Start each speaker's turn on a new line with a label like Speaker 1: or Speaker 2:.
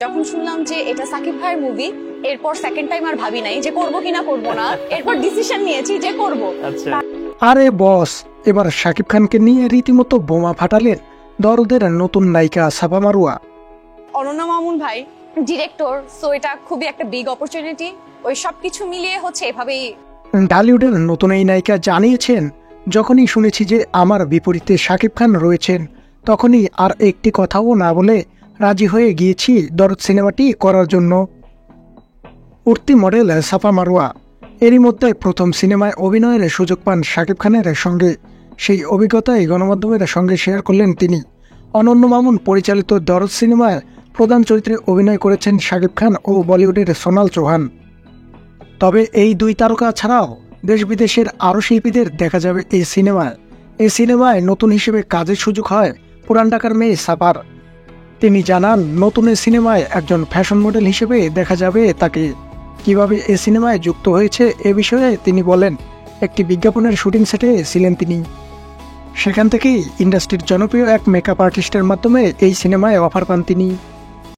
Speaker 1: যখন শুনলাম যে এটা সাকিব ভাইয়ের মুভি, এরপর সেকেন্ড টাইম আর ভাবি নাই যে করব কিনা করব না, এরপর ডিসিশন নিয়েছি যে করব।
Speaker 2: আচ্ছা,
Speaker 3: আরে বস, এবার শাকিব খানকে নিয়ে রীতিমতো বোমা ফাটালেন দরদের নতুন নায়িকা সাফা মারুয়া।
Speaker 1: অনন্যা মামুন ভাই ডিরেক্টর, সো এটা খুবই একটা বিগ অপরচুনিটি। ওই সবকিছু মিলিয়ে হচ্ছে এভাবেই।
Speaker 3: ঢালিউডের নতুন এই নায়িকা জানিয়েছেন, যখনই শুনেছি যে আমার বিপরীতে শাকিব খান রয়েছেন, তখনই আর একটি কথাও না বলে রাজি হয়ে গিয়েছি দরদ সিনেমাটি করার জন্য। উঠতি মডেল সাফা মারুয়া এরই মধ্যে প্রথম সিনেমায় অভিনয়ের সুযোগ পান শাকিব খানের সঙ্গে। সেই অভিজ্ঞতাই গণমাধ্যমের সঙ্গে শেয়ার করলেন তিনি। অনন্য মামুন পরিচালিত দরদ সিনেমায় প্রধান চরিত্রে অভিনয় করেছেন শাকিব খান ও বলিউডের সোনাল চৌহান। তবে এই দুই তারকা ছাড়াও দেশ বিদেশের আরও শিল্পীদের দেখা যাবে এই সিনেমায়। এই সিনেমায় নতুন হিসেবে কাজের সুযোগ হয় পুরান ঢাকার মেয়ে সাফার। তিনি জানান, নতুন এই সিনেমায় একজন ফ্যাশন মডেল হিসেবে দেখা যাবে তাকে। কিভাবে এই সিনেমায় যুক্ত হয়েছে এ বিষয়ে তিনি বলেন, একটি বিজ্ঞাপনের শুটিং সেটে ছিলেন তিনি। সেখান থেকেই ইন্ডাস্ট্রির জনপ্রিয় এক মেকআপ আর্টিস্টের মাধ্যমে এই সিনেমায় অফার পান তিনি।